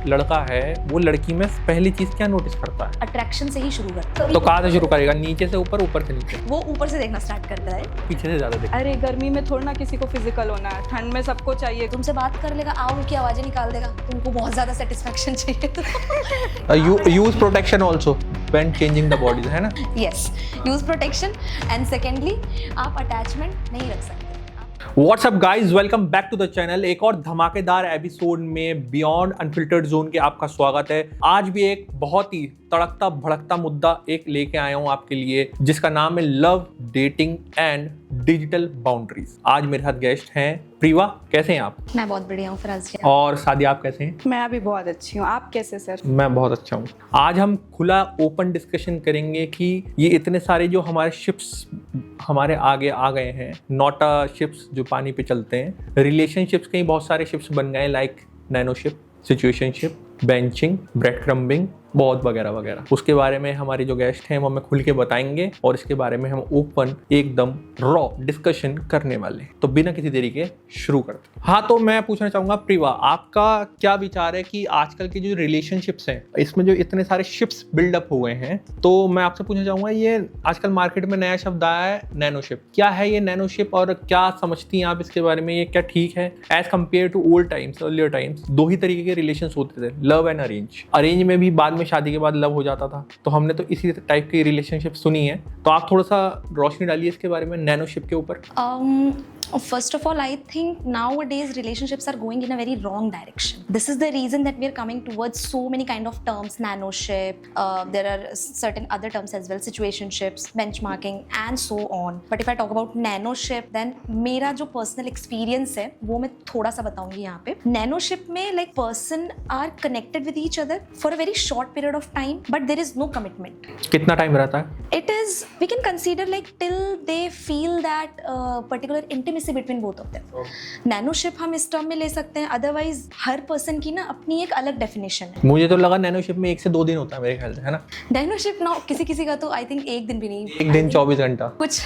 लड़का है वो लड़की में पहली चीज क्या नोटिस करता है? अट्रैक्शन से ही शुरू करता है। तो कहाँ से शुरू करेगा? नीचे से ऊपर, ऊपर से नीचे? वो ऊपर से देखना स्टार्ट करता है, पीछे से ज्यादा देखता अरे गर्मी में थोड़ा ना किसी को फिजिकल होना है, ठंड में सबको चाहिए। तुमसे बात कर लेगा, आओ की आवाजें निकाल देगा, तुमको बहुत ज्यादा सेटिस्फेक्शन चाहिए है। Use protection also when changing the bodies, है ना? Yes, use protection and secondly आप अटैचमेंट नहीं रख सकते। What's up guys, welcome back to the channel. एक और धमाकेदार एपिसोड में बियॉन्ड अनफिल्टर्ड जोन के आपका स्वागत है। आज भी एक बहुत ही तड़कता भड़कता मुद्दा एक लेके आया हूं आपके लिए, जिसका नाम है love, dating and digital boundaries. आज मेरे साथ गेस्ट हैं प्रीवा। कैसे हैं आप? मैं बहुत बढ़िया हूँ फराज जी। और सादिया, आप कैसे हैं? मैं भी बहुत अच्छी हूँ, आप कैसे सर? मैं बहुत अच्छा हूँ। आज हम खुला ओपन डिस्कशन करेंगे कि ये इतने सारे जो हमारे शिप्स हमारे आगे आ गए हैं, नॉटा शिप्स जो पानी पे चलते हैं, रिलेशनशिप्स के ही बहुत सारे शिप्स बन गए, like नैनोशिप, situationship, benching, bread crumbing, बहुत वगैरह वगैरह। उसके बारे में हमारे जो गेस्ट हैं वो हमें खुल के बताएंगे और इसके बारे में हम ओपन एकदम रॉ डिस्कशन करने वाले हैं। तो बिना किसी देरी के शुरू करते हैं। हाँ, तो मैं पूछना चाहूंगा प्रीवा, आपका क्या विचार है कि आजकल की जो रिलेशनशिप्स हैं इसमें जो इतने सारे शिप्स बिल्डअप हो गए हैं, तो मैं आपसे पूछना चाहूंगा, ये आजकल मार्केट में नया शब्द आया है नैनोशिप। क्या है ये नैनोशिप और क्या समझती हैं आप इसके बारे में? ये क्या ठीक है as compare to old times, earlier times? दो ही तरीके के रिलेशन होते थे, लव एंड अरेंज। अरेंज में भी बाद में शादी के बाद लव हो जाता था, तो हमने तो इसी टाइप की रिलेशनशिप सुनी है। तो आप थोड़ा सा रोशनी डालिए इसके बारे में, नैनोशिप के ऊपर। First of all, I think nowadays relationships are going in a very wrong direction. This is the reason that we are coming towards so many kind of terms, nanoship, there are certain other terms as well, situationships, benchmarking and so on. But if I talk about nanoship, then मेरा जो personal experience है वो मैं थोड़ा सा बताऊंगी यहाँ पे। Nanoship में like person are connected with each other for a very short period of time, but there is no commitment. कितना टाइम रहता है? It is, we can consider like till they feel that particular intimacy between both of them. नैनोशिप हम इस term में ले सकते हैं, otherwise हर person की ना अपनी एक अलग डेफिनेशन है। मुझे तो लगा नैनोशिप में 1 से 2 दिन होता है मेरे ख्याल से, है ना? नैनोशिप ना किसी का तो आई थिंक 1 दिन भी नहीं, 1 दिन 24 घंटा कुछ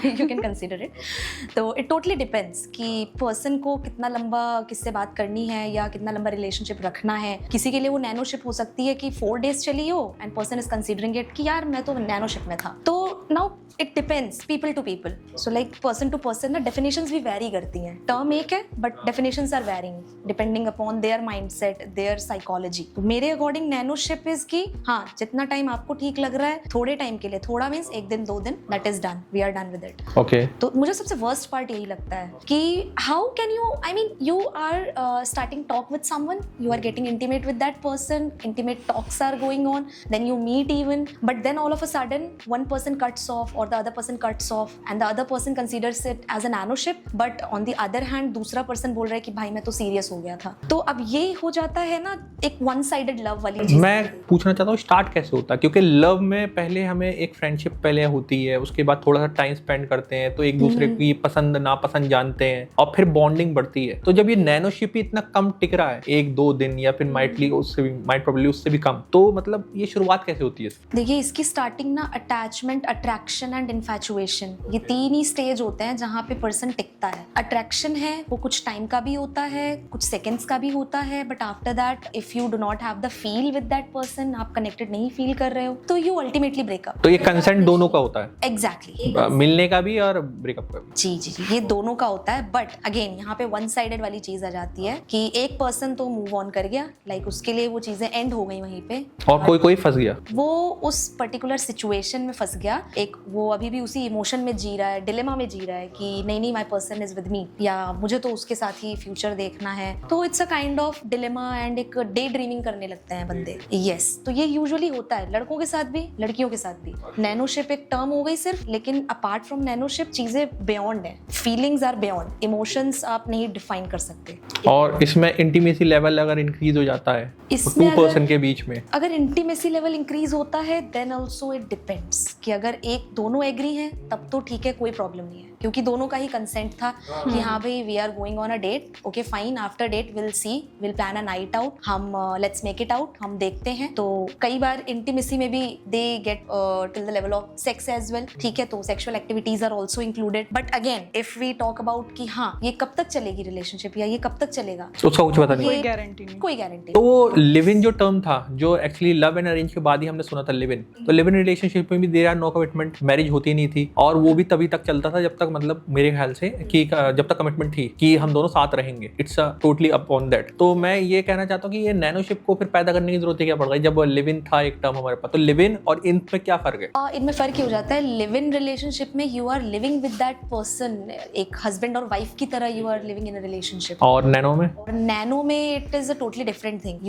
यू कैन कंसीडर इट। तो इट टोटली डिपेंड्स कि पर्सन को कितना लंबा किससे बात करनी है या कितना लंबा रिलेशनशिप रखना है। किसी के लिए वो नैनोशिप हो सकती है कि 4 डेज चली हो and person is considering it कि यार मैं तो नैनोशिप में था। तो now it depends people to people, so like person to person ना डेफिनेशंस भी वैरी करती हैं। टर्म एक है but definitions are varying depending upon their mindset, their psychology. तो मेरे अकॉर्डिंग नैनोशिप इज की हाँ, जितना टाइम आपको ठीक लग रहा है, थोड़े टाइम के लिए, थोड़ा मीन्स 1 दिन 2 दिन, that is done, we are done with it. Okay. तो मुझे सबसे वर्स्ट पार्ट यही लगता है कि how can you, I mean you are starting talk with someone, you are getting intimate with that person, intimate talks are going on, then you meet even, but then all of a sudden one person cuts off or the other person cuts off and the other person considers it as a nanoship, but on the other hand दूसरा person बोल रहा है कि भाई मैं तो serious हो गया था। तो अब ये हो जाता है ना एक वन साइडेड लव वाली चीज। मैं पूछना चाहता हूँ स्टार्ट कैसे होता है, क्योंकि लव में पहले हमें एक फ्रेंडशिप पहले होती है, उसके बाद थोड़ा सा टाइम स्पेंड करते हैं, तो एक दूसरे की पसंद नापसंद जानते हैं और फिर बॉन्डिंग बढ़ती है। तो जब ये नैनोशिप ही इतना कम टिक रहा है, 1-2 दिन या फिर माइट प्रोबेबली उससे भी कम, तो मतलब ये शुरुआत कैसे होती है? देखिए इसकी स्टार्टिंग ना अटैचमेंट, अट्रैक्शन एंड इन्फैचुएशन, ये 3 ही स्टेज होते हैं जहाँ पे पर्सन टिकता है। अट्रैक्शन है वो कुछ टाइम का भी होता है, कुछ सेकंड्स का भी होता है, but after that if you do not have the feel with that person, आप कनेक्टेड नहीं फील कर रहे हो, तो यू अल्टीमेटली ब्रेकअप। तो ये कंसेंट दोनों का होता है? एग्जैक्टली, मिलने का भी और ब्रेकअप का भी? जी, ये दोनों का होता है। बट अगेन यहाँ पे वन साइडेड वाली चीज आ जाती है कि एक पर्सन तो मूव ऑन कर गया, लाइक उसके लिए वो चीजें एंड हो गई वहीं पे, और कोई फंस गया, वो उस पर्टिकुलर सिचुएशन में फंस गया, एक वो अभी भी उसी इमोशन में जी रहा है, डिलेमा में जी रहा है कि नहीं my person is with me, या मुझे तो उसके साथ ही फ्यूचर देखना है। तो it's a kind of dilemma and एक डे ड्रीमिंग करने लगते हैं बंदे। यस, तो ये यूजुअली होता है लड़कों के साथ भी, लड़कियों के साथ भी। नैनोशिप एक टर्म हो गई सिर्फ, लेकिन अपार्ट फ्रॉम नैनोशिप चीजें बियॉन्ड है, फीलिंग्स आर बियॉन्ड, इमोशंस आप नहीं डिफाइन कर सकते। और इसमें इंटीमेसी लेवल अगर इंक्रीज हो जाता है इसमें 2 पर्सन के बीच में, अगर इंटीमेसी लेवल इंक्रीज होता है देन ऑल्सो इट डिपेंड्स कि अगर 1-2 दोनों एग्री हैं तब तो ठीक है, कोई प्रॉब्लम नहीं है, क्योंकि दोनों का ही कंसेंट था कि हाँ भाई we are going on a date, okay fine, after date will see, will plan a night out, हम लेट्स मेक इट आउट, हम देखते हैं। तो कई बार इंटीमेसी में भी they get till the level of sex as well, ठीक है, तो sexual activities are also included. But again if we talk about कि हाँ ये कब तक चलेगी रिलेशनशिप या ये कब तक चलेगा, उसका कुछ पता नहीं। कोई गारंटी नहीं। कोई गारंटी तो वो लिव इन जो टर्म था, जो एक्चुअली लव एंड अरेंज के बाद ही हमने सुना था लिव इन, तो लिव इन रिलेशनशिप में भी there are no commitment, marriage होती नहीं थी, और वो भी तभी तक चलता था जब तक, मतलब मेरे ख्याल से कि जब तक कमिटमेंट थी कि हम दोनों साथ रहेंगे, इट्स टोटली अपॉन दैट। तो मैं ये कहना चाहता हूँ कि ये नैनोशिप को फिर पैदा करने की जरूरत क्या पड़ गई जब लिव इन था एक टर्म हमारे पास, तो लिव इन और इन में क्या फर्क है? इनमें फर्क ये हो जाता है, लिव इन रिलेशनशिप में you are living with that person, एक हस्बैंड और वाइफ की तरह you are living in a relationship. और नैनो में? और नैनो में it is a totally different thing.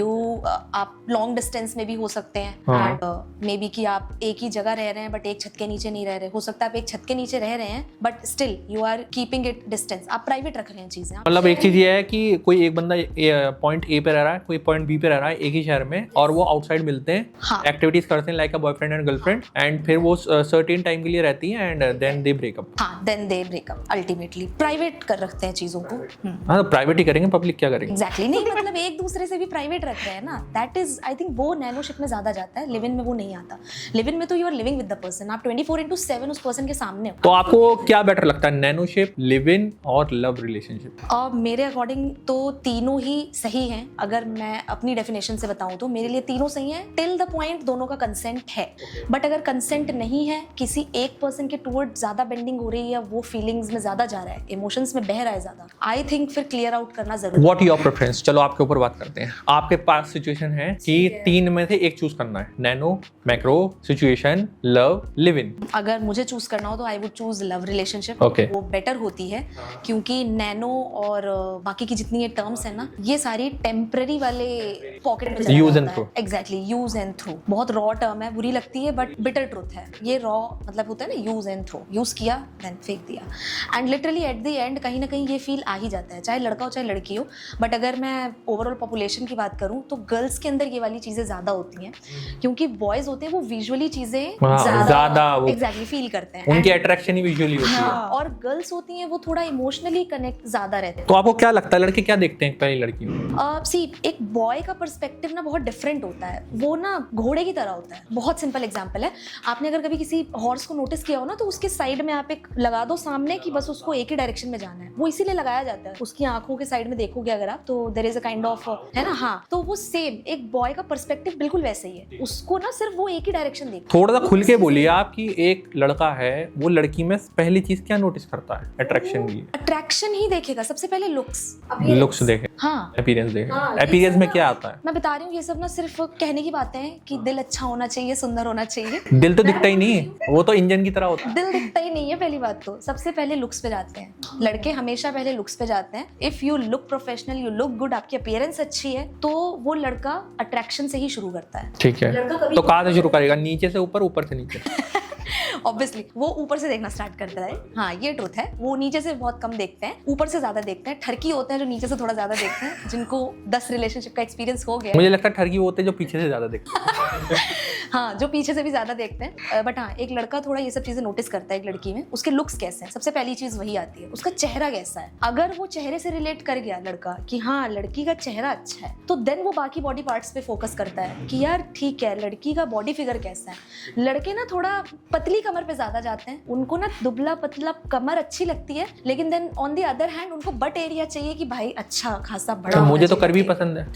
आप लॉन्ग डिस्टेंस में भी हो सकते हैं, हाँ। एंड मे बी कि आप एक ही जगह रह रहे हैं बट एक छत के नीचे नहीं रह रहे, हो सकता है आप एक छत के नीचे रह रहे हैं but still you are keeping it distance, आप प्राइवेट रख रहे हैं चीजें। मतलब एक चीज ये है कि कोई एक बंदा पॉइंट ए पे रह रहा है, कोई पॉइंट बी पे रह रहा है एक ही शहर में, और वो आउटसाइड मिलते हैं, हाँ। एक्टिविटीज करते हैं like a boyfriend and girlfriend, and फिर वो सर्टेन टाइम के लिए रहती है एंड देन दे ब्रेकअप। हाँ, then they breakup, ultimately private कर रखते हैं चीजों को। हाँ, तो प्राइवेट ही करेंगे, पब्लिक क्या करेंगे? एग्जैक्टली नहीं, मतलब एक दूसरे से भी प्राइवेट रख रहे हैं ना, दैट इज आई थिंक वो नैनोशिप में ज्यादा जाता है, लिव इन में वो नहीं आता। लिव इन में तो you are living with the person, आप 24/7 उस पर्सन के सामने हो। तो आपको क्या बेटर लगता है, नैनोशिप, लिव इन और लव रिलेशनशिप? मेरे अकॉर्डिंग तो तीनों ही सही हैं। अगर मैं अपनी डेफिनेशन से बताऊं तो मेरे लिए तीनों सही हैं टिल द पॉइंट दोनों का कंसेंट है। बट अगर कंसेंट नहीं है, किसी एक पर्सन के टुवर्ड ज्यादा बेंडिंग हो रही है या वो फीलिंग्स में ज्यादा जा रहा है, इमोशंस में बह रहा है ज्यादा, आई थिंक फिर क्लियर आउट करना जरूरी है। What your preference? चलो आपके ऊपर बात करते हैं। आपके पास सिचुएशन है कि तीन में से एक चूज करना है, nano, macro, situation, love, live in. अगर मुझे चूज करना हो तो I would choose love relationship. Okay. वो बेटर होती है क्योंकि नैनो और बाकी की जितनी ये टर्म्स है ना, ये सारी टेम्पररी वाले पॉकेट में Use and throw. Exactly, use and through. बहुत रॉ टर्म है, बुरी लगती है बट बिटर ट्रुथ है। ये रॉ मतलब होता है ना, यूज एंड थ्रो, यूज किया देन फेंक दिया, and literally at the end कहीं ना कहीं ये फील आ ही जाता है, चाहे लड़का हो चाहे लड़की हो। बट अगर मैं ओवरऑल पॉपुलेशन की बात करूं तो गर्ल्स के अंदर ये वाली चीजें ज्यादा होती हैं, क्योंकि बॉयज होते हैं वो विजुअली चीजें ज्यादा वो- एग्जैक्टली फील करते हैं, उनकी अट्रैक्शन ही विजुअली होती है। हाँ, और गर्ल्स होती हैं वो थोड़ा इमोशनली कनेक्ट ज्यादा रहते हैं। तो आपको क्या लगता है लड़के क्या देखते हैं पहली लड़की में? सी एक बॉय का पर्सपेक्टिव ना बहुत डिफरेंट होता है, वो ना घोड़े की तरह होता है। बहुत सिंपल एग्जांपल है, आपने अगर कभी किसी हॉर्स को नोटिस किया हो ना, तो उसके साइड में आप एक लगा दो सामने कि बस उसको एक ही डायरेक्शन में जाना है, वो इसीलिए लगाया जाता है। उसकी आंखों के साइड में देखोगे अगर आप, तो there is a kind of, है ना, हाँ, तो वो सेम एक बॉय का पर्सपेक्टिव बिल्कुल वैसे ही है, उसको ना सिर्फ वो एक ही डायरेक्शन देखता थोड़ा सा खुल के बोलिए आप कि एक लड़का है, वो लड़की में पहली चीज क्या नोटिस करता है अट्रैक्शन के लिए? है। अट्रैक्शन ही देखेगा सबसे पहले, लुक्स, लुक्स देखे, हाँ, अपीयरेंस देखे। हाँ, अपीयरेंस में क्या आता है? मैं बता रही हूँ ये सब ना सिर्फ कहने की बातें हैं कि दिल अच्छा होना चाहिए, सुंदर होना चाहिए। दिल तो दिखता ही नहीं, वो तो इंजन की तरह होता है। दिल दिखता ही नहीं है, पहली बात तो सबसे पहले लुक्स पे जाते हैं लड़के, हमेशा पहले लुक्स पे जाते हैं। If you look professional, you look good, आपकी अपीयरेंस अच्छी है, तो वो लड़का अट्रैक्शन से ही शुरू करता है। ठीक है, तो कहाँ से शुरू करेगा? नीचे से ऊपर, ऊपर से नीचे? ऑब्वियसली वो ऊपर से देखना स्टार्ट करता है, हाँ ये ट्रुथ है। वो नीचे से बहुत कम देखते हैं, ऊपर से ज्यादा देखते हैं। ठरकी होते हैं जो नीचे से थोड़ा ज्यादा देखते हैं, जिनको 10 रिलेशनशिप का एक्सपीरियंस हो गया। मुझे लगता है ठरकी वो होते हैं जो पीछे से ज्यादा देखते हैं। हाँ, जो पीछे से भी ज्यादा देखते हैं। बट हाँ, एक लड़का थोड़ा ये सब चीजें नोटिस करता है एक लड़की में, उसके लुक्स कैसे हैं, सबसे पहली चीज वही आती है। उसका चेहरा कैसा है, अगर वो चेहरे से रिलेट कर गया लड़का कि हाँ लड़की का चेहरा अच्छा है, तो देन वो बाकी बॉडी पार्ट्स पे फोकस करता है कि यार ठीक है लड़की का बॉडी फिगर कैसा है। लड़के ना थोड़ा पतली कमर पे ज्यादा जाते हैं, उनको ना दुबला पतला कमर अच्छी लगती है, लेकिन then on the other hand उनको बट एरिया चाहिए कि भाई अच्छा खासा बड़ा। मुझे तो कर भी पसंद है।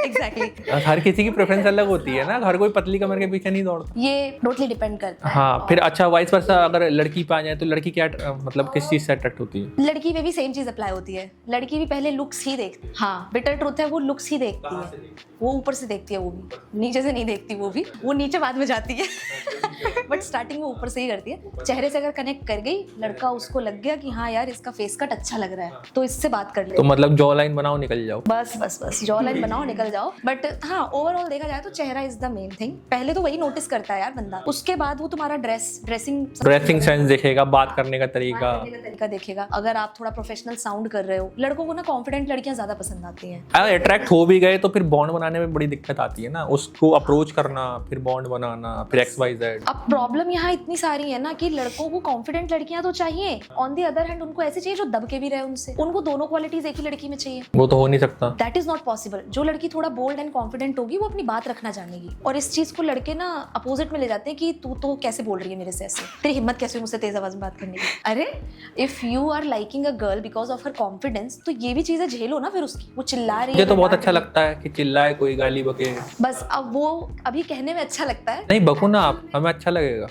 एग्जैक्टली, हर किसी की प्रेफरेंस अलग होती है ना, हर कोई पतली कमर के पीछे नहीं दौड़ता। ये टोटली डिपेंड करता है। हाँ, फिर अच्छा वाइस वर्सा अगर लड़की पे आ जाए तो लड़की क्या मतलब किस चीज से अट्रैक्ट होती है? लड़की पे भी सेम चीज अप्लाई होती है, लड़की भी पहले लुक्स ही देखती है। हाँ, बिटर ट्रुथ है, वो लुक्स ही देखती है, वो ऊपर से देखती है, वो भी नीचे से नहीं देखती, वो नीचे बाद में जाती है बट स्टार्टिंग वो ऊपर से ही करती है। चेहरे से अगर कनेक्ट कर गई, लड़का उसको लग गया कि हाँ यार इसका फेस कट अच्छा लग रहा है, तो इससे बात कर ले। तो मतलब जॉ लाइन बनाओ निकल जाओ। बस जॉ लाइन बनाओ निकल जाओ। बट हाँ, ओवरऑल देखा जाए तो चेहरा इज द मेन थिंग। पहले तो वही नोटिस करता है यार बंदा, उसके बाद वो तुम्हारा ड्रेसिंग सेंस देखेगा, बात करने का तरीका देखेगा। अगर आप थोड़ा प्रोफेशनल साउंड कर रहे हो, लड़कों को ना कॉन्फिडेंट लड़कियां ज्यादा पसंद आती हैं। अगर अट्रैक्ट हो भी गए तो फिर बॉन्ड बनाने में बड़ी दिक्कत आती है ना, उसको अप्रोच करना, फिर बॉन्ड बनाना, फिर XYZ। अब प्रॉब्लम यहाँ इतनी सारी है ना कि लड़कों को कॉन्फिडेंट लड़कियां तो चाहिए, ऑन द अदर हैंड उनको ऐसी चाहिए जो दब के भी रहे उनसे, उनको दोनों क्वालिटीज एक ही लड़की में चाहिए। वो तो हो नहीं सकता। That is not possible. जो लड़की थोड़ा बोल्ड एंड कॉन्फिडेंट होगी वो अपनी बात रखना जानेगी, और इस चीज को लड़के ना अपोजिट में ले जाते हैं कि तू तो कैसे बोल रही है मेरे से ऐसे, तेरी हिम्मत कैसे हुई मुझसे तेज आवाज में बात करने की। अरे if you are liking a girl because of her confidence, तो ये भी चीजें झेलो ना फिर उसकी, वो चिल्ला रही है। मुझे तो बहुत अच्छा लगता है कि चिल्लाए कोई, गाली बके। बस अब वो अभी कहने में अच्छा लगता है, नहीं बको ना आप, हमें अच्छा लगेगा।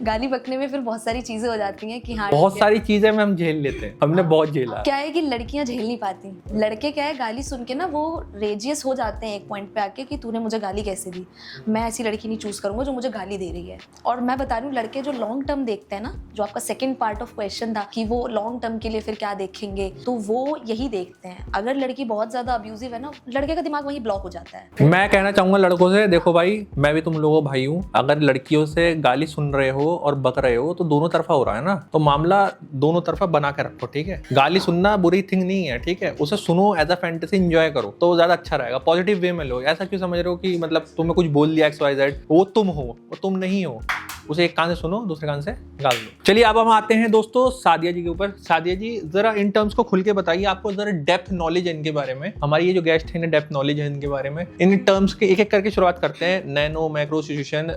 गाली बकने में फिर बहुत सारी चीजें हो जाती हैं कि हाँ बहुत सारी चीजें में हम झेल लेते हैं, हमने बहुत झेला। क्या है कि लड़कियां झेल नहीं पाती, लड़के क्या है गाली सुन के ना वो रेजियस हो जाते हैं एक पॉइंट पे आके कि तूने मुझे गाली कैसे दी, मैं ऐसी लड़की नहीं चूज करूंगा जो मुझे गाली दे रही है। और मैं बता रही हूँ लड़के जो लॉन्ग टर्म देखते हैं ना, जो आपका सेकंड पार्ट ऑफ क्वेश्चन था कि वो लॉन्ग टर्म के लिए फिर क्या देखेंगे, तो वो यही देखते हैं। अगर लड़की बहुत ज्यादा अब्यूजिव है ना, लड़के का दिमाग वहीं ब्लॉक हो जाता है। मैं कहना चाहूंगा लड़कों से, देखो भाई मैं भी तुम लोगों भाई हूँ, अगर लड़कियों से गाली सुन रहे हो और बक रहे हो तो दोनों तरफा हो रहा है ना, तो मामला दोनों तरफा बना के रखो, ठीक है। गाली सुनना बुरी थिंग नहीं है, ठीक है, उसे सुनो एज अ फैंटेसी, एंजॉय करो तो ज्यादा अच्छा रहेगा। पॉजिटिव वे में लो, ऐसा क्यों समझ रहे हो कि मतलब तुम्हें कुछ बोल दिया XYZ, वो तुम हो, वो तुम नहीं हो। उसे एक कान से सुनो, दूसरे कान से गाल दो। चलिए अब हम आते हैं दोस्तों सादिया जी के ऊपर। सादिया जी जरा इन टर्म्स को खुल के बताइए, आपको जरा डेप्थ नॉलेज है इनके बारे में। हमारी ये जो गेस्ट है इन्हें डेप्थ नॉलेज है इनके बारे में। इन टर्म्स के एक एक करके शुरुआत करते हैं। नैनो, मैक्रो, सिचुएशन,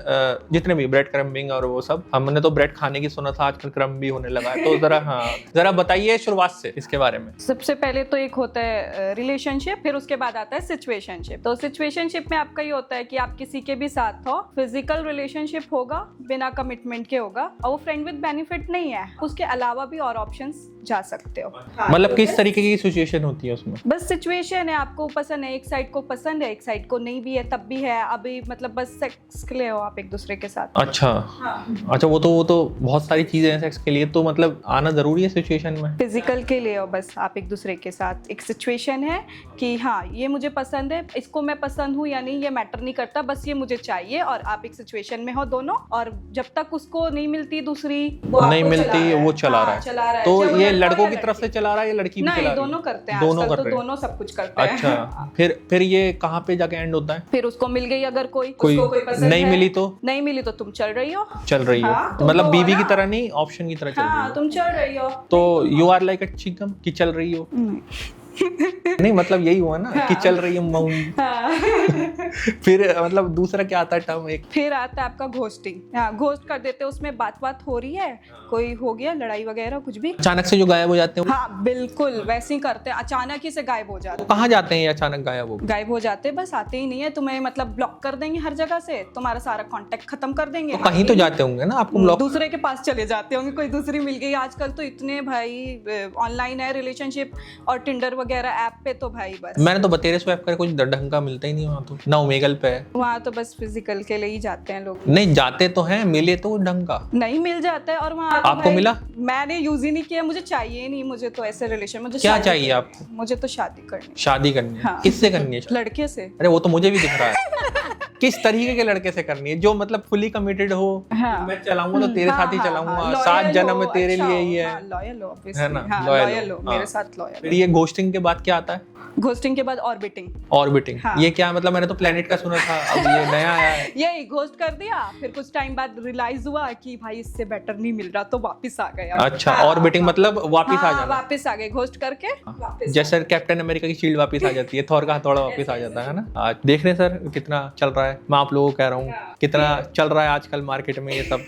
जितने भी ब्रेड क्रम्बिंग और वो सब। हमने तो ब्रेड खाने की सुना था, आजकल क्रम्ब भी होने लगा है, तो जरा बताइए शुरुआत से इसके बारे में। सबसे पहले तो एक होता है रिलेशनशिप, फिर उसके बाद आता है सिचुएशनशिप। तो सिचुएशनशिप में आपका ये होता है कि आप किसी के भी साथ हो, फिजिकल रिलेशनशिप होगा, बिना कमिटमेंट के होगा, और वो फ्रेंड विद बेनिफिट नहीं है, उसके अलावा भी और ऑप्शंस जा सकते हो। मतलब किस तरीके की सिचुएशन होती है उसमें? बस सिचुएशन है, आपको पसंद है, एक साइड को पसंद है, एक साइड को नहीं भी है, तब भी है, अभी मतलब बस सेक्स के लिए हो आप एक दूसरे के साथ। अच्छा अच्छा, वो तो बहुत सारी चीजें हैं सेक्स के लिए, तो मतलब आना जरूरी है सिचुएशन में? फिजिकल के लिए हो बस आप एक दूसरे के साथ, एक सिचुएशन है कि हाँ ये मुझे पसंद है, इसको मैं पसंद हूँ या नहीं ये मैटर नहीं करता, बस ये मुझे चाहिए, और आप एक सिचुएशन में हो दोनों, और जब तक उसको नहीं मिलती दूसरी नहीं मिलती, वो चला रहा है। तो ये लड़कों की तरफ से चला रहा है या लड़की भी चला रही है? दोनों करते हैं, दोनों आजकल कर तो रहे हैं। दोनों सब कुछ करते हैं। अच्छा, फिर ये कहाँ पे जाके एंड होता है? फिर उसको मिल गई अगर कोई उसको कोई पसंद नहीं है, मिली तो नहीं मिली तो तुम चल रही हो हाँ, तुम मतलब तो बीवी हो की ना? तरह नहीं, ऑप्शन की तरह चल रही हाँ हो। तुम चल रही हो, तो यू आर लाइक अ चिकम कि चल रही हो। नहीं मतलब यही हुआ ना कि चल रही हो। फिर मतलब दूसरा क्या आता है टर्म? एक फिर आता है आपका घोस्टिंग। हाँ, घोस्ट कर देते हैं, उसमें बात हो रही है, कोई हो गया लड़ाई वगैरह कुछ भी, अचानक से जो गायब हो जाते हैं, हाँ बिल्कुल वैसे ही करते हैं, अचानक ही से गायब हो जाते वो कहाँ जाते हैं? ये अचानक गायब हो गायब हो जाते हैं, बस आते ही नहीं है, तुम्हें मतलब ब्लॉक कर देंगे हर जगह से, तुम्हारा सारा कांटेक्ट खत्म कर देंगे, तो कहीं तो जाते होंगे ना आपको ब्लॉक? दूसरे के पास चले जाते होंगे, कोई दूसरी मिल गई। आजकल तो इतने भाई ऑनलाइन है रिलेशनशिप और टिंडर वगैरह ऐप पे, तो भाई बस मैंने तो बतेरे स्वैप कर कुछ ढंग का मिलता ही नहीं वहाँ, तो ना ओमेगल पे है वहाँ तो बस फिजिकल के लिए ही जाते हैं लोग। नहीं जाते तो हैं, मिले तो ढंग का नहीं मिल जाता है, और वहाँ तो आपको भाई, मिला? मैंने यूज ही नहीं किया, मुझे चाहिए ही नहीं, मुझे तो ऐसे रिलेशन, मुझे क्या शादी चाहिए करनी आपको? है। मुझे तो शादी करनी है। शादी करनी है? हाँ। किससे करनी है? लड़के से। अरे वो तो मुझे भी दिख रहा है। किस तरीके के लड़के से करनी है? जो मतलब फुली कमिटेड हो, हाँ। मैं चलाऊंगा तो तेरे साथ ही चलाऊंगा, 7 जन्म में तेरे लिए ही है। लॉयल हो है ना? लॉयल हो हाँ। मेरे साथ लॉयल। फिर ये घोस्टिंग के बाद क्या आता है? घोस्टिंग के बाद ऑर्बिटिंग। ऑर्बिटिंग, हाँ। ये क्या मतलब? मैंने तो प्लेनेट का सुना था, अब ये नया आया है। यही घोस्ट कर दिया, फिर कुछ टाइम बाद रियलाइज हुआ कि भाई इससे बेटर नहीं मिल रहा, तो वापस आ गया। अच्छा, ऑर्बिटिंग मतलब वापस आ जाना। वापस आ गए घोस्ट करके वापस। जैसे कैप्टन अमेरिका की शील्ड वापस आ जाती है, थॉर का हथौड़ा वापस आ जाता है ना। आज देख रहे हैं सर कितना चल रहा है, मैं आप लोगों को कह रहा हूँ कितना चल रहा है आजकल मार्केट में, ये सब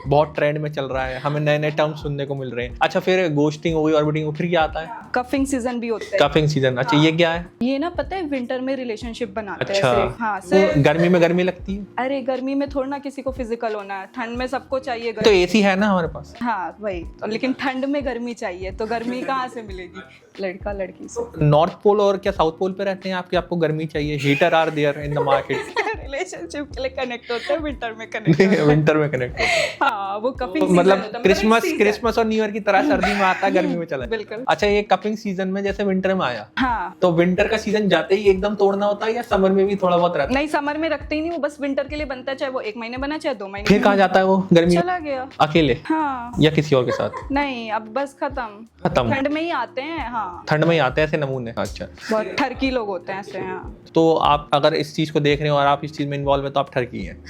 बहुत ट्रेंड में चल रहा है, हमें नए नए टर्म सुनने को मिल रहे हैं। अच्छा, फिर घोस्टिंग हो गई, ऑर्बिटिंग हो, फिर क्या आता है? कफिंग सीजन भी होता है। कफिंग सीजन, अच्छा ये क्या है? ये ना पता है विंटर में रिलेशनशिप बनाते हैं अच्छा, ऐसे। हाँ वो गर्मी में गर्मी लगती है? अरे गर्मी में थोड़ा ना किसी को फिजिकल होना है, ठंड में सबको चाहिए तो एसी है ना हमारे पास। हाँ वही तो, लेकिन ठंड में गर्मी चाहिए, तो गर्मी कहाँ से मिलेगी लड़का लड़की से? नॉर्थ पोल और क्या साउथ पोल पे रहते हैं आपको गर्मी चाहिए? Heater are there in the market. Relationship के लिए कनेक्ट होते हैं, विंटर में कनेक्ट होते हैं। विंटर में कनेक्ट होते हैं। हाँ वो कपिंग मतलब क्रिसमस और न्यू ईयर की तरह सर्दी में आता है, गर्मी में चला है। बिल्कुल। अच्छा, ये कपिंग सीजन में जैसे विंटर में आया, हाँ तो विंटर का सीजन जाते ही एकदम तोड़ना होता है या समर में भी थोड़ा बहुत रहता है? नहीं, समर में रखते ही नहीं, वो बस विंटर के लिए बनता है, चाहे वो 1 महीने बना चाहे 2 महीने। फिर कहाँ जाता है वो गर्मी में? चला गया। अकेले हाँ या किसी और के साथ? नहीं, अब बस खत्म। ठंड में ही आते हैं। हाँ ठंड में ही आते हैं ऐसे नमूने। अच्छा, बहुत ठरकी लोग होते हैं ऐसे। हाँ तो आप अगर इस चीज को देख रहे हो और आप इस चीज में इन्वॉल्व है तो आप ठरकी हैं।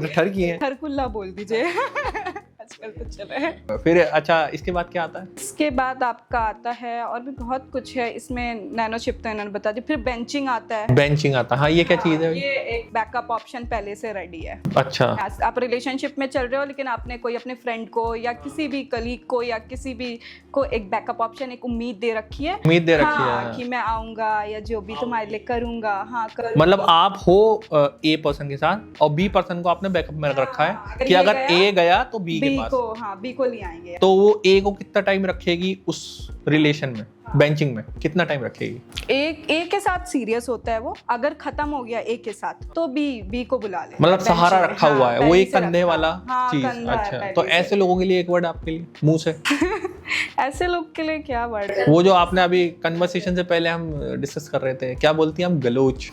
ठरकी हैं। हरकुल्ला बोल दीजिए। आजकल तो चला है। फिर अच्छा इसके बाद क्या आता है? इसके बाद आपका आता है और भी बहुत कुछ है इसमें, नैनो चिप तो इन्होंने बता दी। फिर बेंचिंग आता है। बेंचिंग आता है, हाँ ये क्या चीज़ है? ये एक बैकअप ऑप्शन पहले से रेडी है। अच्छा, आप रिलेशनशिप में चल रहे हो लेकिन आपने कोई अपने फ्रेंड को या किसी भी कलीग को या किसी भी को एक बैकअप ऑप्शन, एक उम्मीद दे रखी है। उम्मीद दे रखी हाँ, है कि मैं आऊंगा या जो भी तुम्हारे लिए करूंगा। हाँ करूंगा। मतलब आप हो ए पर्सन के साथ और बी पर्सन को आपने बैकअप में रखा है कि अगर ए गया तो बी के पास, बी को ले आएंगे। तो वो ए को कितना टाइम रखेगी उस रिलेशन में, बेंचिंग में कितना टाइम रखेगी? ए के साथ सीरियस होता है वो, अगर खत्म हो गया ए के साथ तो बी को बुला ले। मतलब सहारा रखा हुआ है, वो एक पहले से कंधे रखा। वाला हाँ, चीज। कंधा है अच्छा, पहले तो से। ऐसे लोगों के लिए एक वर्ड आपके लिए मुंह से ऐसे लोग के लिए क्या वर्ड है? वो जो आपने अभी कन्वर्सेशन से पहले हम डिस्कस कर रहे थे, क्या बोलती हैं हम? गलोच।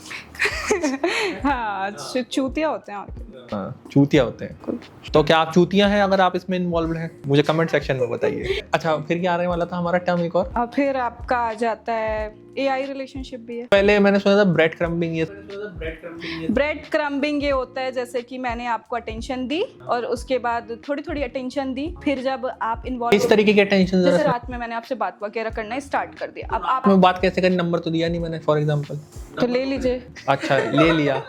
हाँ, चूतिया होते हैं और क्या। हाँ, चूतिया होते हैं। तो क्या आप चूतिया हैं अगर आप इसमें इन्वॉल्व हैं? मुझे कमेंट सेक्शन में बताइए। अच्छा, फिर क्या आने वाला था हमारा टर्म एक और फिर आपका आ जाता है AI रिलेशनशिप भी है। पहले मैंने सुना था ब्रेड क्रम्बिंग। ये ब्रेड क्रम्बिंग ये होता है जैसे कि मैंने आपको अटेंशन दी और उसके बाद थोड़ी थोड़ी अटेंशन दी, फिर जब आप इन्वॉल्व, इस तरीके की अटेंशन, जैसे रात में मैंने आपसे बात वगैरह करना स्टार्ट कर दिया, अब आप में बात कैसे करें? नंबर तो दिया नहीं मैंने फॉर एग्जांपल। तो ले लीजिए। अच्छा, ले लिया।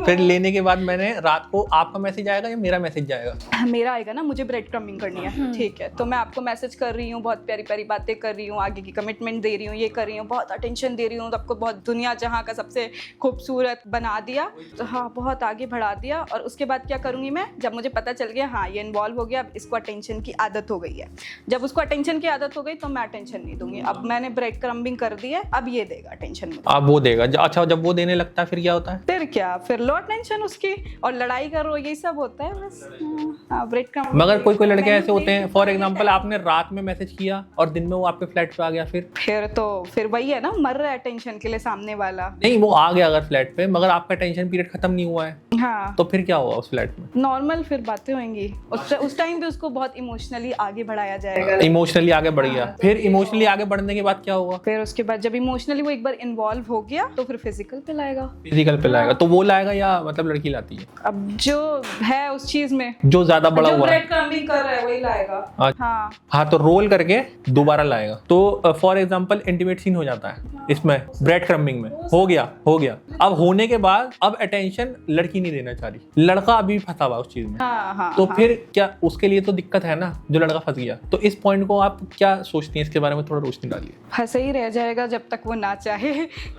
फिर लेने के बाद मैंने रात को आपका मैसेज आएगा या मेरा मैसेज जाएगा? मेरा आएगा ना, मुझे ब्रेड क्रम्बिंग करनी है, ठीक है, तो मैं आपको मैसेज कर रही हूँ, बहुत प्यारी प्यारी बातें कर रही हूँ, आगे की कमिटमेंट दे रही हूँ, ये कर रही हूँ, बहुत अटेंशन दे रही हूँ, आपको बहुत दुनिया जहाँ का सबसे खूबसूरत बना दिया, तो हाँ बहुत आगे बढ़ा दिया। और उसके बाद क्या करूँगी मैं, जब मुझे पता चल गया हाँ ये इन्वॉल्व हो गया, अब इसको अटेंशन की आदत हो गई है, जब उसको अटेंशन की आदत हो गई तो मैं अटेंशन नहीं दूंगी। अब मैंने ब्रेड क्रम्बिंग कर दी है, अब ये देगा अटेंशन मुझे। अब वो देगा। अच्छा, जब वो देने लगता है फिर क्या होता है? फिर क्या, फिर लो अटेंशन उसकी और लड़ाई करो, यही सब होता है बस। हाँ, ब्रेड क्रम्बिंग। मगर कोई लड़के ऐसे होते हैं, फॉर एग्जांपल आपने रात में मैसेज किया और दिन में वो आपके फ्लैट पे आ गया, फिर वही है ना, मर रहा है टेंशन के लिए सामने वाला। नहीं, वो आ गया अगर फ्लैट पे, मगर आपका टेंशन पीरियड खत्म नहीं हुआ है, हाँ तो फिर क्या होगा उस फ्लैट में? नॉर्मल फिर बातें होंगी, उस टाइम पे उसको बहुत इमोशनली आगे बढ़ाया जाएगा। इमोशनली आगे बढ़ गया, फिर इमोशनली आगे बढ़ने के बाद क्या होगा? फिर उसके बाद जब इमोशनली वो एक बार इन्वॉल्व हो गया तो फिर फिजिकल पे लाएगा। फिजिकल पे लाएगा, तो वो लाएगा या मतलब लड़की लाती है? अब जो है उस चीज में जो ज्यादा बड़ा जो हुआ है, ब्रेड क्रम्बिंग कर रहा है वही लाएगा। अच्छा। हाँ हाँ, तो रोल करके दोबारा लाएगा। तो फॉर एग्जांपल इंटीमेट सीन हो जाता है इसमें, ब्रेड क्रम्बिंग में हो गया। अब होने के बाद अब अटेंशन लड़की नहीं देना चाह रही, लड़का अभी फंसा हुआ उस चीज में। हाँ, तो फिर क्या उसके लिए तो दिक्कत है ना, जो लड़का फंस गया। तो इस पॉइंट को आप क्या सोचती हैं, इसके बारे में थोड़ा रोशनी डालिए। फंसे ही रह जाएगा जब तक वो ना चाहे।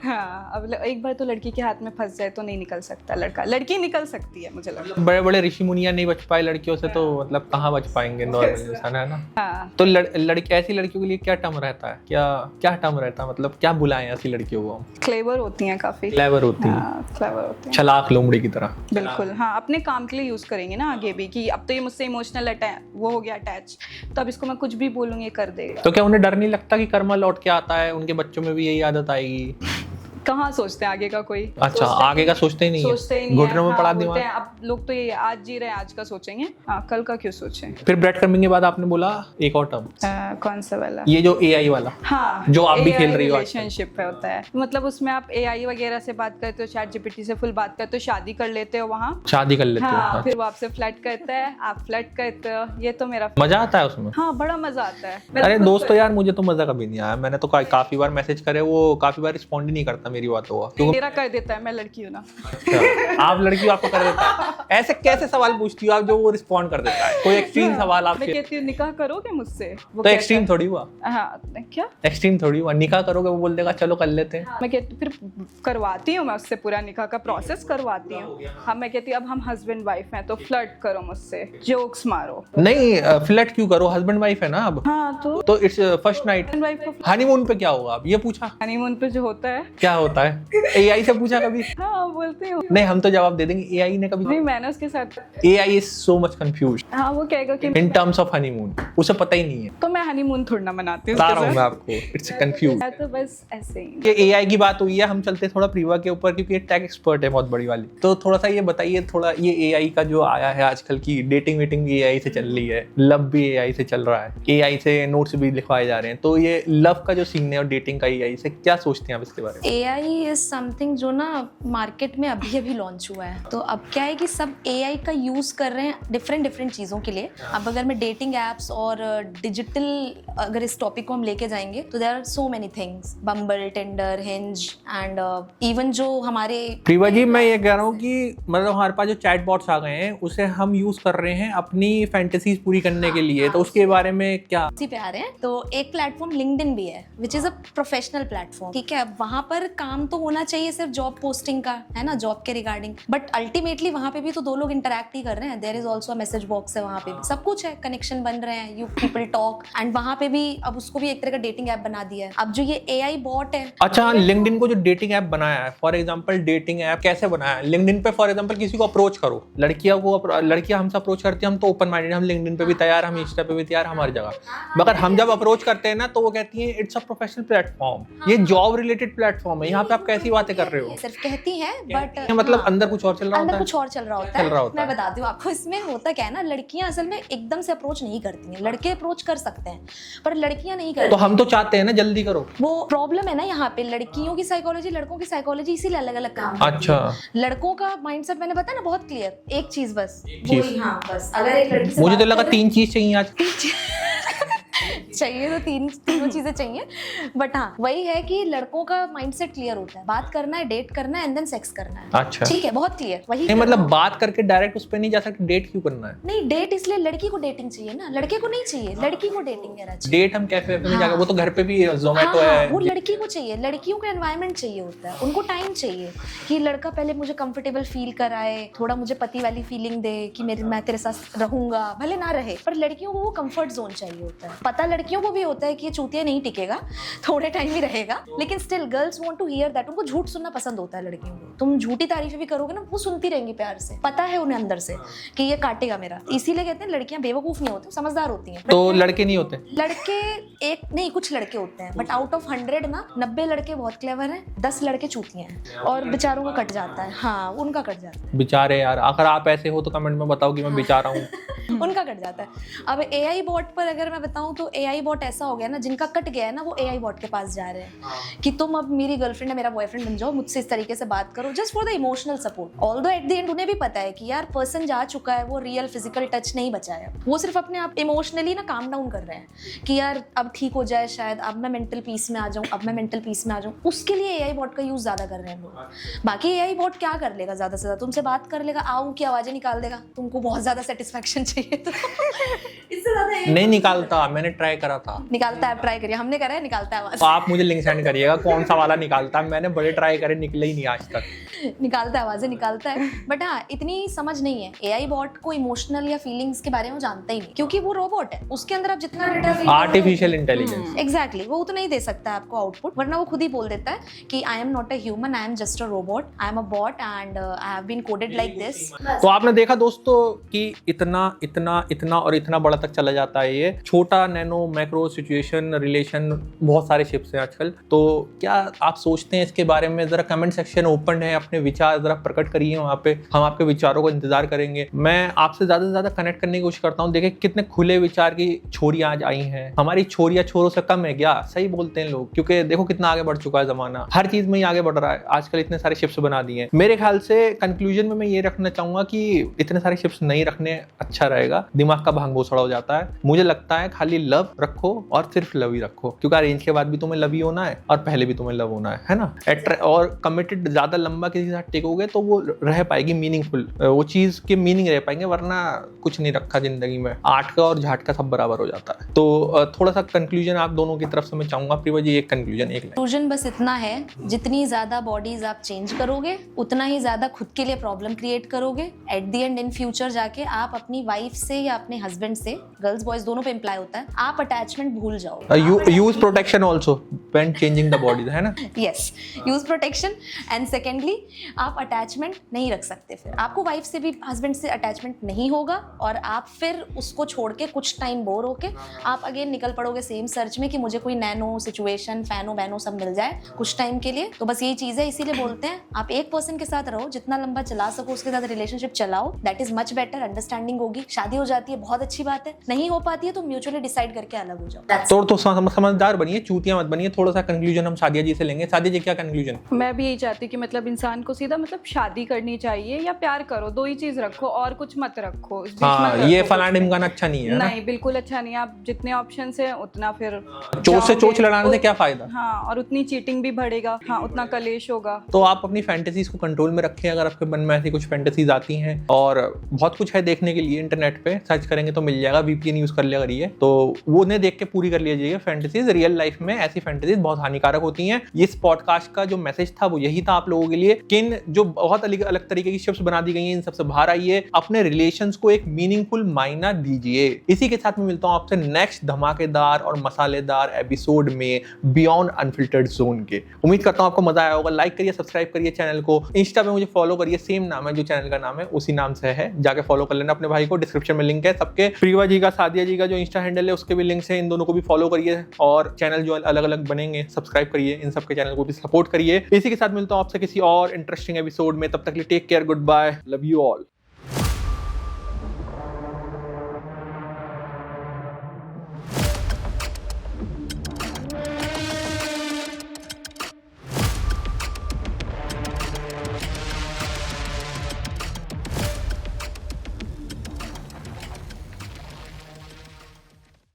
हाँ, अब एक बार तो लड़की के हाथ में फंस जाए तो नहीं निकल सकता लड़का, लड़की निकल सकती है मुझे लगता है। बड़े बड़े ऋषि मुनिया नहीं बच पाए लड़कियों से, तो मतलब कहाँ बच पाएंगे नॉर्मल इंसान, है ना? हाँ तो लड़की, ऐसी लड़कियों के लिए क्या टर्म रहता है, क्या टर्म रहता है, मतलब क्या बुलाएं ऐसी लड़कियों को? क्लेवर होती हैं काफी, क्लेवर होती है, क्लेवर होती हैं, चालाक लोमड़ी की तरह। बिल्कुल। हाँ, अपने काम के लिए यूज करेंगे ना आगे भी, कि अब तो ये मुझसे इमोशनल वो हो गया अटैच, तो अब इसको मैं कुछ भी बोलूंगी कर देगा। तो क्या उन्हें डर नहीं लगता कि कर्मा लौट के आता है, उनके बच्चों में भी यही आदत आएगी? कहाँ सोचते हैं आगे का कोई? अच्छा, आगे का सोचते ही नहीं है, घुटनों में पड़ा दिमाग। अब लोग तो ये आज जी रहे हैं, आज का सोचेंगे, हाँ कल का क्यों सोचें। फिर ब्रेड क्रम्बिंग के बाद आपने बोला एक और टर्म, कौन सा वाला? ये जो AI वाला, हाँ, जो आप भी खेल रही हो आजकल। रिलेशनशिप पे होता है, मतलब उसमें आप AI वगैरह से बात करते हो, ChatGPT से फुल बात करते हो, शादी कर लेते हो वहाँ, शादी कर लेते हो। हाँ, फिर वो आपसे फ्लर्ट करता है, आप फ्लर्ट करते हो, ये तो मेरा मजा आता है उसमें? हाँ बड़ा मजा आता है। अरे दोस्तों यार, मुझे तो मजा कभी नहीं आया। मैंने तो काफी बार मैसेज करे, वो काफी बार रिस्पॉन्ड ही नहीं करता मेरी बातों का, क्योंकि मेरा कर देता है, मैं लड़की हूँ ना। अच्छा, आप लड़की हो, आपको कर देता है। ऐसे कैसे सवाल पूछती हो आप जो वो रिस्पॉन्ड कर देता है? कोई एक्सट्रीम सवाल मैं आपसे? कहती हूँ निकाह करोगे मुझसे, वो तो एक्सट्रीम थोड़ी हुआ, हाँ क्या एक्सट्रीम थोड़ी हुआ, निकाह करोगे वो बोल देगा चलो कर लेते हैं। मैं कहती फिर करवाती हूँ मैं उससे, पूरा निकाह का प्रोसेस करवाती हूँ। हाँ, मैं कहती हूँ अब हम हस्बैंड वाइफ हैं तो फ्लर्ट करो मुझसे, जोक्स मारो। नहीं, फ्लर्ट क्यों करो, हस्बैंड वाइफ है ना अब। हाँ तो it's first night. Husband wife को हनीमून पे क्या होगा, अब ये पूछा? हनीमून पे जो होता है, क्या होता है? AI से पूछा कभी? हाँ बोलती हूँ। नहीं, हम तो जवाब दे देंगे, AI ने कभी? नहीं, मैंने उसके साथ, AI is so much confused हाँ वो कहेगा कि इन टर्म्स ऑफ हनीमून, उसे पता ही नहीं है। तो मैं हनीमून थोड़ा ना मनाती हूँ बता उसके रहा हूँ साथ। मैं आपको, इट्स कंफ्यूज। मैं तो बस ऐसे ही। ये AI की बात हुई है, हम चलते थोड़ा प्रीवा के ऊपर, क्योंकि ये टेक एक्सपर्ट है बहुत बड़ी वाली। तो थोड़ा सा ये बताइए, थोड़ा ये AI का जो आया है आजकल की डेटिंग वेटिंग भी AI से चल रही है, लव भी AI से चल रहा है, AI से नोट्स भी लिखवाए जा रहे हैं, तो ये लव का जो सीन है और डेटिंग का AI से, क्या सोचते हैं आप इसके बारे में? AI इज समथिंग जो ना मार्केट मार्केट में अभी अभी लॉन्च हुआ है। तो अब क्या है कि सब AI का यूज़ कर रहे हैं डिफरेंट चीज़ों के लिए। अब अगर मैं डेटिंग एप्स और डिजिटल अगर इस टॉपिक को हम लेके जाएंगे तो there are so many things, Bumble, Tinder, Hinge and even जो हमारे प्रिवा जी, मैं ये कह रहा हूँ कि मतलब हमारे पास जो चैट बॉट्स आ गए हैं उसे हम यूज कर रहे हैं अपनी फैंटेसीज पूरी करने के लिए, तो उसके बारे में क्या? इसी पे आ रहे हैं। तो एक प्लेटफॉर्म लिंक्डइन भी है which is a professional platform, ठीक है। वहां पर काम तो होना चाहिए सिर्फ जॉब पोस्टिंग का, है ना, जॉब के रिगार्डिंग, बट अल्टीमेटली वहां पे भी तो दो लोग इंटरेक्ट ही कर रहे हैं। There is also message box है, वहां पे भी सब कुछ है, कनेक्शन बन रहे हैं, यू पीपल टॉक, एंड वहां पे भी अब उसको भी एक तरह का डेटिंग ऐप बना दिया है। अब जो ये AI बॉट है, अच्छा, लिंक्डइन को जो डेटिंग ऐप बनाया है, फॉर एग्जांपल डेटिंग ऐप कैसे बनाया है? लिंक्डइन पे फॉर एग्जांपल किसी को अप्रोच करो, लड़कियां हमसे अप्रोच करती हैं, हम तो ओपन माइंडेड, हम लिंक्डइन पे भी तैयार, हम इंस्टा पे भी तैयार, हमारी जगह। मगर हम जब अप्रोच करते हैं ना तो वो कहती हैं इट्स अ प्रोफेशनल प्लेटफॉर्म, ये जॉब रिलेटेड प्लेटफॉर्म है, यहाँ पे आप कैसी बातें कर रहे हो? सिर्फ कहती है बट मतलब अंदर कुछ और चल रहा होता है। कुछ और चल रहा होता है। मैं बताती हूँ आपको, इसमें होता क्या है ना, लड़कियां असल में एकदम से अप्रोच नहीं करती हैं, लड़के अप्रोच कर सकते हैं पर लड़कियां नहीं करती। तो हम तो चाहते हैं ना जल्दी करो। वो प्रॉब्लम है ना यहाँ पे, लड़कियों की साइकोलॉजी, लड़कों की साइकोलॉजी इसीलिए अलग अलग काम करती है। अच्छा, लड़कों का माइंडसेट मैंने बताया ना बहुत क्लियर, एक चीज बस, वही, हाँ बस, अगर एक लड़की से मुझे तो बात लगा कर 3 चीज चाहिए आज। चाहिए तो तीनों चीजें चाहिए, बट हाँ वही है कि लड़कों का माइंडसेट क्लियर होता है, बात करना है, डेट करना है एंड देन सेक्स करना है। अच्छा, ठीक है, बहुत क्लियर। वही नहीं मतलब बात करके डायरेक्ट उस पे नहीं जा सकते, डेट क्यों करना है? नहीं, डेट इसलिए लड़की को डेटिंग चाहिए ना, लड़के को नहीं चाहिए, लड़की को डेटिंग करना चाहिए। डेट हम कैफे में जाकर, वो तो घर पे भी जोमेटो हाँ, है। वो लड़की को चाहिए, लड़कियों को एनवायरनमेंट चाहिए होता है, उनको टाइम चाहिए कि लड़का पहले मुझे कंफर्टेबल फील कराए, थोड़ा मुझे पति वाली फीलिंग दे कि मैं तेरे साथ रहूंगा, भले ना रहे, पर लड़कियों को वो कंफर्ट जोन चाहिए होता है। पता लड़कियों को भी होता है कि ये चूतिया नहीं टिकेगा, थोड़े टाइम ही रहेगा, लेकिन still girls want to hear that. उनको झूठ सुनना पसंद होता है लड़कियों को। तुम झूठी तारीफें भी करोगे ना, वो सुनती रहेंगी प्यार से, पता है उन्हें अंदर से कि ये काटेगा मेरा। इसीलिए कहते हैं लड़कियां बेवकूफ नहीं होती, समझदार होती हैं। तो लड़के नहीं होते? लड़के एक नहीं, कुछ लड़के होते हैं, बट आउट ऑफ 100 ना 90 लड़के बहुत क्लेवर हैं, 10 लड़के चूतियां हैं, और बेचारों को कट जाता है। हाँ, उनका कट जाता है। बेचारे यार, अगर आप ऐसे हो तो कमेंट में बताओ कि मैं बेचारा हूँ। उनका कट जाता है। अब AI बॉट पर अगर मैं बताऊं तो AI बॉट ऐसा हो गया ना, जिनका कट गया है ना वो AI बॉट के पास जा रहे हैं कि तुम अब मेरी गर्लफ्रेंड है, मेरा बॉयफ्रेंड बन जाओ, मुझसे इस तरीके से बात करो, just for the emotional support. Although at the end उन्हें भी पता है कि यार पर्सन जा चुका है, वो रियल फिजिकल टच नहीं बचा है, वो सिर्फ अपने आप इमोशनली ना काम डाउन कर रहे हैं कि यार अब ठीक हो जाए, शायद अब मैं मेंटल पीस में आ जाऊं, अब मैं मेंटल पीस में आ जाऊं। उसके लिए AI बॉट का यूज ज्यादा कर रहे हैं लोग। बाकी AI बॉट क्या कर लेगा, ज्यादा से ज्यादा तुमसे बात कर लेगा, आऊ की आवाजें निकाल देगा, तुमको बहुत ज्यादा सेटिस्फेक्शन चाहिए तो इससे ज्यादा नहीं निकालता, मैंने ट्राई करा था। निकालता है, ट्राई करिए, हमने करा है, निकालता है आवाज। तो आप मुझे लिंक सेंड करिएगा कौन सा वाला निकालता है, मैंने बड़े ट्राई करे, निकले ही नहीं आज तक। निकालता है, आवाजें निकालता है, बट हाँ इतनी समझ नहीं है। AI बॉट को इमोशनल या फीलिंग्स के बारे में जानता ही नहीं, क्योंकि वो रोबोट है, उसके अंदर आप जितना डेटा आर्टिफिशियल इंटेलिजेंस, एग्जैक्टली वो उतना ही दे सकता है आपको आउटपुट, वरना वो खुद ही बोल देता है कि I am not a human, I am just a robot, I am a bot and I have been coded like this. तो आपने देखा दोस्तों कि इतना इतना इतना और इतना बड़ा तक चला जाता है ये छोटा नैनो मैक्रो सिचुएशन रिलेशन, बहुत सारे शिप्स हैं आजकल। तो क्या आप सोचते हैं इसके बारे में? जरा कमेंट सेक्शन ओपन है, अपने विचार जरा प्रकट करिए वहाँ पे, हम आपके विचारों को इंतजार करेंगे। मैं आपसे ज्यादा से ज्यादा कनेक्ट करने की कोशिश करता हूँ। देखिए कितने खुले विचार की छोरियां आज आई हैं, हमारी छोरियां छोरों से कम है क्या? सही बोलते हैं लोग, क्योंकि देखो कितना आगे बढ़ चुका है जमाना, हर चीज में ही आगे बढ़ रहा है आजकल, इतने सारे शिप्स बना दिए हैं। मेरे ख्याल से कंक्लूजन में मैं ये रखना चाहूंगा कि इतने सारे शिप्स नहीं रखने अच्छा रहेगा, दिमाग का भांग भोसड़ा हो जाता है। मुझे लगता है खाली लव रखो और सिर्फ लव ही रखो, क्योंकि अरेंज के बाद भी तुम्हें लव ही होना है और पहले भी तुम्हें लव होना है ना। और कमिटेड ज्यादा लंबा किसी के साथ टिकोगे तो वो रह पाएगी मीनिंगफुल, वो चीज के मीनिंग रह पाएंगे, वरना कुछ नहीं रखा जिंदगी में, आठ का और झाट का सब बराबर हो जाता है। तो थोड़ा सा कंक्लूजन आप दोनों की तरफ से मैं चाहूंगा। प्रिवा जी एक कंक्लूजन बस इतना है, जितनी ज्यादा बॉडीज आप चेंज करोगे उतना ही ज्यादा खुद के लिए प्रॉब्लम क्रिएट करोगे। At the and in future जाके आप अपनी वाइफ से या अपने हस्बैंड से, गर्ल्स बॉयज दोनों पे इम्प्लाई होता है, आप अटैचमेंट भूल जाओ। Use protection also when changing the bodies, है ना? Yes, use protection. And secondly आप अटैचमेंट नहीं रख सकते, फिर आपको वाइफ से भी हस्बैंड से अटैचमेंट नहीं होगा और आप फिर उसको छोड़ के कुछ टाइम बोर होके आप अगेन निकल पड़ोगे सेम सर्च में कि मुझे कोई नैनो सिचुएशन, फैनो वैनो सब मिल जाए कुछ टाइम के लिए। तो बस यही चीज है, इसीलिए बोलते हैं आप एक पर्सन के साथ रहो, जितना लंबा चला सको उसके साथ रिलेशनशिप चलाओ, that is much better. Understanding होगी, शादी हो जाती है बहुत अच्छी बात है, नहीं हो पाती है तो म्यूचुअली डिसाइड करके अलग हो जाओ। तो समझदार बनिए, चूतियां मत बनिए, थोड़ा सा कंक्लूजन हम सादिया जी से लेंगे। सादिया जी, क्या कंक्लूजन? मैं भी यही चाहती कि मतलब इंसान को सीधा मतलब शादी करनी चाहिए या प्यार करो, दो ही चीज रखो और कुछ मत रखो। इस बीच हाँ, मत ये रखो फलाना कुछ भी। ढिमकाना अच्छा नहीं है ना? नहीं, बिल्कुल अच्छा नहीं है। आप जितने ऑप्शन है उतना फिर चोच से चोच जाओगे, लड़ाने से क्या फायदा? हाँ, और उतनी चीटिंग भी बढ़ेगा, हाँ, उतना कलेश होगा। तो आप अपनी फैंटेसीज को कंट्रोल में रखें। अगर आपके मन में ऐसी कुछ फैंटेसीज आती हैं, और बहुत कुछ है देखने के लिए, इंटरनेट पे सर्च करेंगे तो मिल जाएगा, VPN यूज कर लिया करिए, तो वो उन्हें देख के पूरी कर लीजिए फैंटेसीज। रियल लाइफ में ऐसी फैंटेसीज बहुत हानिकारक होती हैं। इस पॉडकास्ट का जो मैसेज था वो यही था आप लोगों के लिए, किन जो बहुत अलग अलग तरीके की शिप्स बना दी गई हैं, इन सबसे बाहर आइए, अपने रिलेशंस को एक मीनिंगफुल मायना दीजिए। इसी के साथ मैं मिलता हूं आपसे नेक्स्ट धमाकेदार और मसालेदार एपिसोड में बियॉन्ड अनफिल्टर्ड जोन के। उम्मीद करता हूं आपको मजा आया होगा। लाइक करिए, सब्सक्राइब करिए चैनल को, इंस्टा पे मुझे फॉलो करिए, सेम नाम है जो चैनल का नाम है उसी नाम से है, जाके फॉलो कर लेना अपने भाई को। डिस्क्रिप्शन में लिंक है सबके, प्रिया जी का, सादिया जी का जो इंस्टा हैंडल है उसके भी लिंक्स है, इन दोनों को भी फॉलो करिए, और चैनल जो अलग अलग बनेंगे सब्सक्राइब करिए, इन सबके चैनल को भी सपोर्ट करिए। इसी के साथ मिलता हूं आपसे किसी और इंटरेस्टिंग एपिसोड में, तब तक के लिए take care, good bye, love you all.